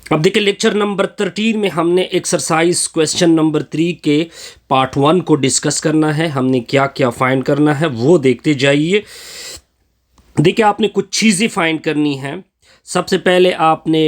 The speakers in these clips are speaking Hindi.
अब देखिए लेक्चर नंबर 13 में हमने एक्सरसाइज क्वेश्चन नंबर 3 के पार्ट 1 को डिस्कस करना है। हमने क्या क्या फाइंड करना है वो देखते जाइए। देखिए आपने कुछ चीज़ें फाइंड करनी है। सबसे पहले आपने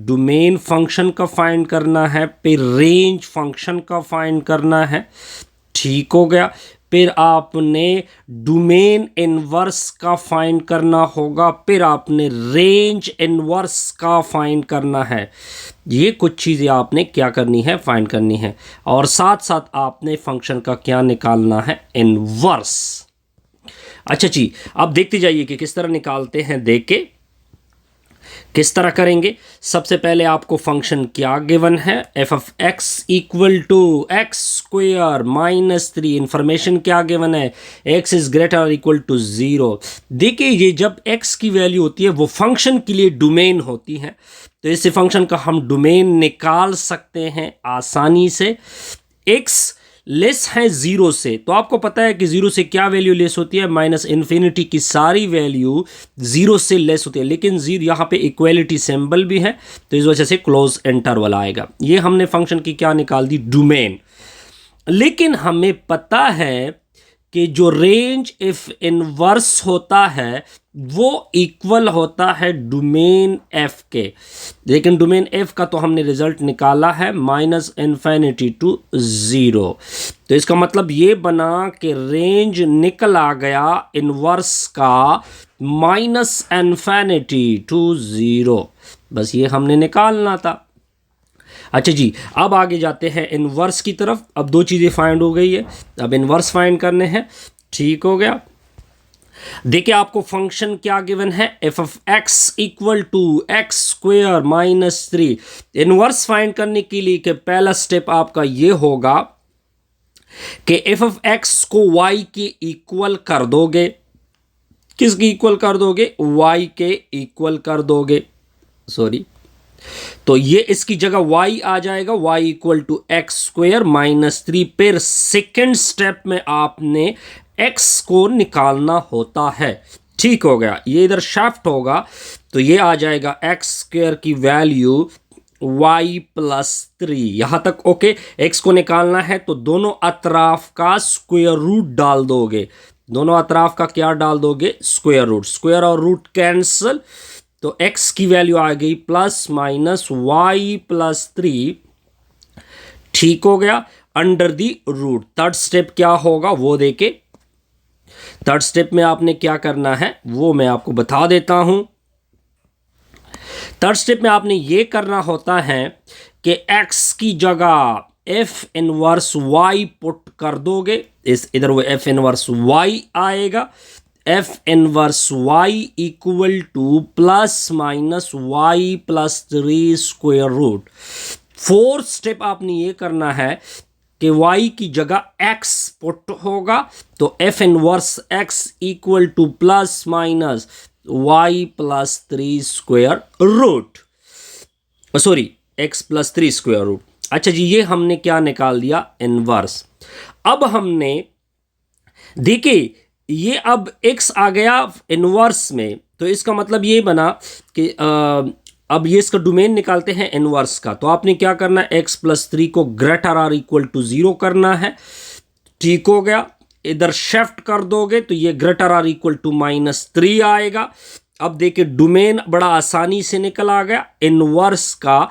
डोमेन फंक्शन का फाइंड करना है, फिर रेंज फंक्शन का फाइंड करना है, ठीक हो गया। फिर आपने डोमेन इनवर्स का फाइंड करना होगा, फिर आपने रेंज इनवर्स का फाइंड करना है। ये कुछ चीज़ें आपने क्या करनी है, फाइंड करनी है। और साथ साथ आपने फंक्शन का क्या निकालना है, इनवर्स। अच्छा जी, अब देखते जाइए कि किस तरह निकालते हैं। देख के किस तरह करेंगे। सबसे पहले आपको फंक्शन क्या गिवन है, f of x equal to x square minus 3। Information क्या गिवन है, x is greater or equal to 0। देखिए ये जब एक्स की वैल्यू होती है वो फंक्शन के लिए डोमेन होती है, तो इससे फंक्शन का हम डोमेन निकाल सकते हैं आसानी से। एक्स लेस है 0 से, तो आपको पता है कि 0 से क्या वैल्यू लेस होती है, माइनस इन्फिनिटी की सारी वैल्यू 0 से लेस होती है। लेकिन 0 यहाँ पे इक्वलिटी सिंबल भी है, तो इस वजह से क्लोज इंटरवल आएगा। ये हमने फंक्शन की क्या निकाल दी, डोमेन। लेकिन हमें पता है कि जो रेंज इफ इनवर्स होता है वो इक्वल होता है डोमेन एफ के। लेकिन डोमेन एफ का तो हमने रिजल्ट निकाला है माइनस इन्फिनिटी टू 0। तो इसका मतलब ये बना कि रेंज निकल आ गया इनवर्स का माइनस इन्फिनिटी टू 0। बस ये हमने निकालना था। अच्छा जी, अब आगे जाते हैं इनवर्स की तरफ। अब दो चीज़ें फाइंड हो गई है, अब इनवर्स फाइंड करने हैं, ठीक हो गया। देखिए आपको फंक्शन क्या गिवन है, f of x equal to x square minus 3। Inverse find करने के लिए कि पहला स्टेप आपका ये होगा कि एफ ऑफ एक्स को वाई के इक्वल कर दोगे। किसके इक्वल कर दोगे, वाई के इक्वल कर दोगे, सॉरी। तो ये इसकी जगह y आ जाएगा, y equal to x square minus 3। फिर सेकेंड स्टेप में आपने x को निकालना होता है, ठीक हो गया। ये इधर शिफ्ट होगा तो ये आ जाएगा एक्स स्क्वेयर की वैल्यू y प्लस 3। यहां तक ओके। x को निकालना है तो दोनों अतराफ का स्क्वेयर रूट डाल दोगे। दोनों अतराफ का क्या डाल दोगे, स्क्वेयर रूट। स्क्वेयर और रूट कैंसल, तो x की वैल्यू आ गई प्लस माइनस वाई प्लस 3, ठीक हो गया, under the root. Third step क्या होगा वो देखे। थर्ड स्टेप में आपने क्या करना है वो मैं आपको बता देता हूं। थर्ड स्टेप में आपने ये करना होता है कि x की जगह f इनवर्स y पुट कर दोगे। इस इधर वो f इनवर्स y आएगा, f inverse y equal to plus minus y plus 3 square root. Fourth step आपने ये करना है कि y की जगह x पुट होगा, तो f inverse x equal to plus minus y plus 3 square root, sorry x plus 3 square root. अच्छा जी, ये हमने क्या निकाल दिया, इनवर्स। अब हमने देखिए ये अब x आ गया इनवर्स में, तो इसका मतलब ये बना कि अब ये इसका डोमेन निकालते हैं इनवर्स का। तो आपने क्या करना है, x प्लस 3 को ग्रेटर आर इक्वल टू 0 करना है, ठीक हो गया। इधर शिफ्ट कर दोगे तो ये greater or equal to minus 3 आएगा। अब देखिए डोमेन बड़ा आसानी से निकल आ गया इनवर्स का।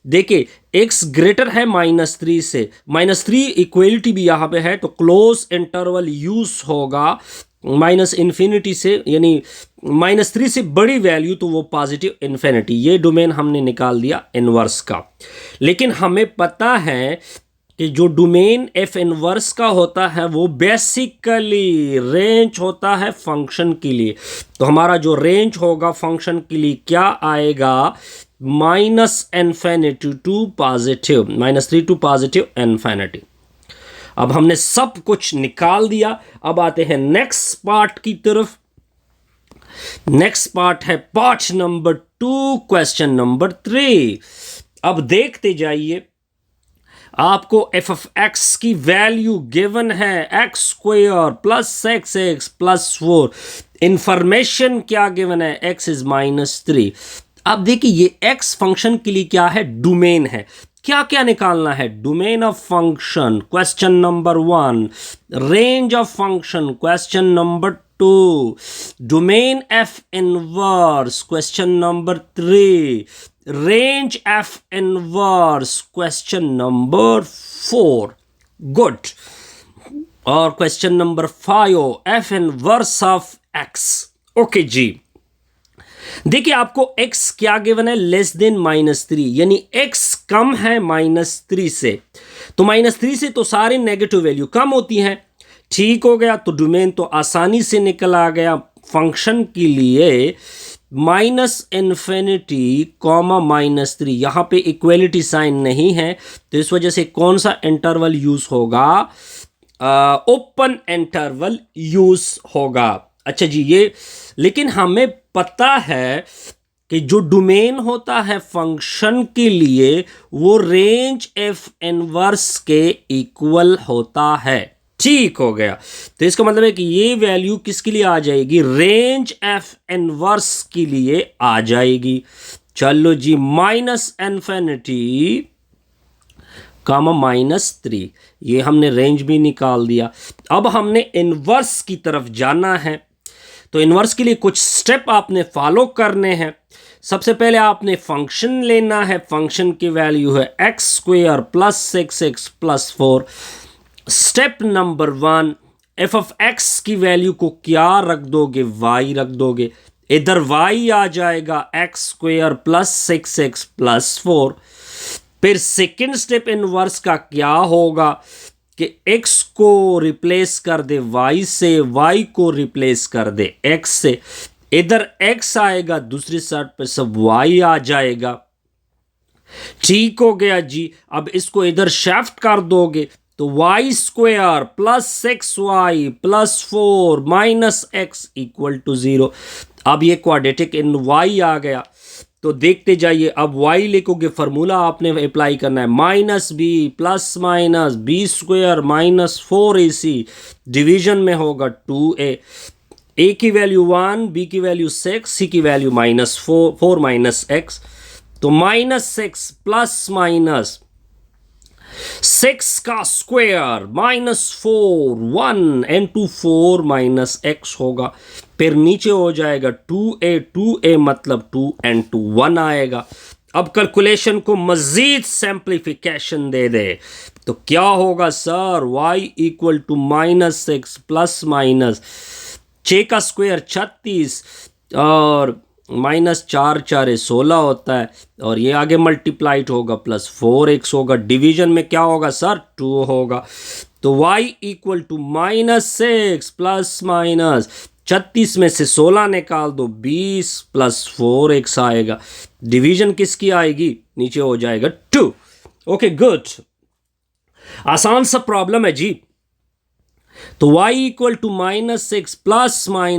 देखिए x ग्रेटर है माइनस 3 से, माइनस 3 इक्वलिटी भी यहां पे है, तो क्लोज इंटरवल यूज होगा माइनस इन्फिनिटी से, यानी माइनस 3 से बड़ी वैल्यू तो वो पॉजिटिव इन्फिनिटी। ये डोमेन हमने निकाल दिया इनवर्स का। लेकिन हमें पता है कि जो डोमेन एफ इनवर्स का होता है वो बेसिकली रेंज होता है फंक्शन के लिए। तो हमारा जो रेंज होगा फंक्शन के लिए क्या आएगा, minus infinity to positive, minus 3 to positive infinity. अब हमने सब कुछ निकाल दिया। अब आते हैं नेक्स्ट पार्ट की तरफ। नेक्स्ट पार्ट है पार्ट नंबर 2, क्वेश्चन नंबर 3। अब देखते जाइए, आपको एफ ऑफ एक्स की वैल्यू गिवन है x square plus x x plus 4। Information क्या गिवन है, एक्स इज माइनस 3। अब देखिए ये x फंक्शन के लिए क्या है, डोमेन है। क्या क्या निकालना है, domain of function question number 1, range of function question number 2, domain F inverse question number 3, range F inverse question number 4। Good. और question number 5, F inverse of x। Okay ji, देखिए आपको x क्या गिवन है, लेस देन -3, यानी x कम है -3 से। तो -3 से तो सारे नेगेटिव वैल्यू कम होती हैं। ठीक हो गया, तो डोमेन तो आसानी से निकल आ गया। फंक्शन के लिए -∞, -3, यहां पे इक्वलिटी साइन नहीं है, तो इस वजह से कौन सा इंटरवल यूज होगा, ओपन इंटरवल यूज होगा। अच्छा जी, ये लेकिन हमें पता है कि जो डोमेन होता है फंक्शन के लिए वो रेंज एफ इनवर्स के इक्वल होता है। ठीक हो गया, तो इसका मतलब है कि ये वैल्यू किसके लिए आ जाएगी, रेंज एफ इनवर्स के लिए आ जाएगी। चलो जी, -∞, -3, ये हमने रेंज भी निकाल दिया। अब हमने इनवर्स की तरफ जाना है, तो इनवर्स के लिए कुछ स्टेप आपने फॉलो करने हैं। सबसे पहले आपने फंक्शन लेना है, फंक्शन की वैल्यू है x² + 6x + 4। Step number 1, F of x की वैल्यू को क्या रख दोगे, y रख दोगे। इधर y आ जाएगा x² + 6x + 4। फिर सेकेंड स्टेप इनवर्स का क्या होगा कि x को रिप्लेस कर दे y से, y को रिप्लेस कर दे x से। इधर x आएगा, दूसरी साइड पे सब y आ जाएगा। ठीक हो गया जी। अब इसको इधर शिफ्ट कर दोगे तो y² + 6y + 4 - x = 0। अब ये क्वाड्रेटिक इन y आ गया, तो देखते जाइए। अब y लिखोगे, फॉर्मूला आपने अप्लाई करना है, -b ± b² - 4ac, डिवीजन में होगा 2a। a की वैल्यू 1, b की वैल्यू 6, c की वैल्यू -4 - x, तो -6 ± 6 का स्क्वायर -4, 1 × 4 - x होगा। फिर नीचे हो जाएगा 2a मतलब 2 × 1 आएगा। अब कैलकुलेशन को मजीद सिंप्लीफिकेशन दे दे तो क्या होगा सर, y = -6 ± 6 का स्क्वायर 36 और -4 4 16 होता है, और ये आगे मल्टीप्लाइड होगा +4x होगा। डिवीजन में क्या होगा सर, 2 होगा। तो y = -6 ± 36 में से 16 निकाल दो, 20 + 4x आएगा। डिवीजन किसकी आएगी, नीचे हो जाएगा 2। ओके गुड, आसान सा प्रॉब्लम है जी। तो y = -6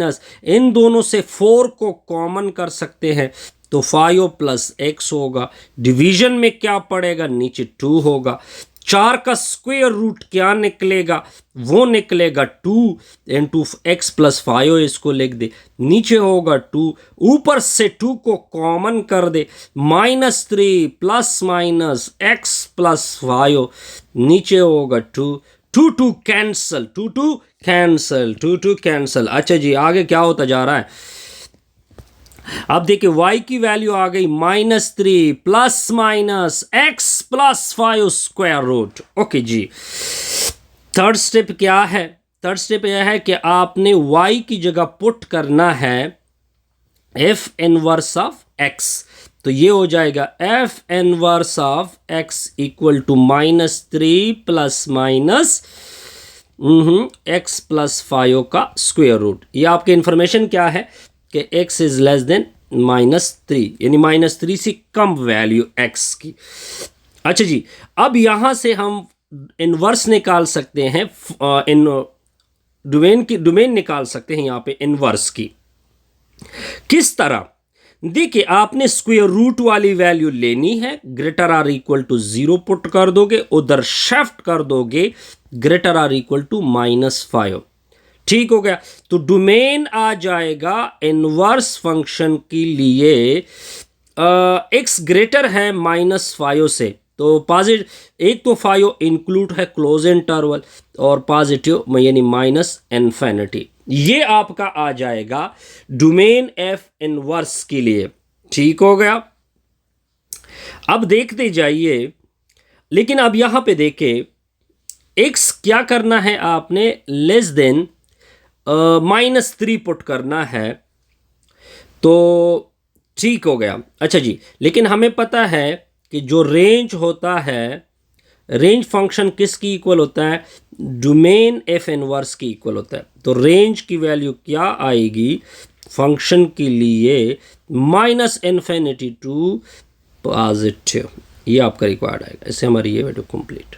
± इन दोनों से 4 को कॉमन कर सकते हैं, तो 5 + x होगा। डिवीजन में क्या पड़ेगा, नीचे 2 होगा। 4 का स्क्वायर रूट क्या निकलेगा, वो निकलेगा 2 × x + 5, इसको लिख दे, नीचे होगा 2, ऊपर से 2 को कॉमन कर दे, -3 ± x + 5, नीचे होगा 2, 2 कैंसल, 2 कैंसल, 2 कैंसल। अच्छा जी, आगे क्या होता जा रहा है, अब देखिए y की वैल्यू आ गई -3 ± x + 5 स्क्वायर रूट। ओके जी, थर्ड स्टेप क्या है, थर्ड स्टेप यह है कि आपने y की जगह पुट करना है f इनवर्स ऑफ x, तो ये हो जाएगा f inverse of x = -3 ± x + 5 का स्क्वायर रूट। ये आपके इंफॉर्मेशन क्या है कि x इज लेस देन -3, यानी -3 से कम वैल्यू x की। अच्छा जी, अब यहां से हम इनवर्स निकाल सकते हैं, इन डोमेन निकाल सकते हैं यहां पे इनवर्स की। किस तरह, देखिए आपने स्क्वायर रूट वाली वैल्यू लेनी है, > 0 पुट कर दोगे, उधर शिफ्ट कर दोगे > -5। ठीक हो गया, तो डोमेन आ जाएगा इनवर्स फंक्शन के लिए एक्स ग्रेटर है -5 से, तो पॉजिटिव एक तो 5 इंक्लूड है क्लोज इंटरवल और पॉजिटिव यानी -इन्फिनिटी। ये आपका आ जाएगा डोमेन एफ इनवर्स के लिए। ठीक हो गया। अब देखते जाइए, लेकिन अब यहां पे देखें x क्या करना है, आपने लेस देन -3 पुट करना है, तो ठीक हो गया। अच्छा जी, लेकिन हमें पता है कि जो रेंज होता है, रेंज फंक्शन किसकी इक्वल होता है, डोमेन एफ इनवर्स की इक्वल होता है। तो रेंज की वैल्यू क्या आएगी फंक्शन के लिए, -इन्फिनिटी टू पॉजिटिव। ये आपका रिक्वायर्ड आएगा। इससे हमारी ये वीडियो कंप्लीट।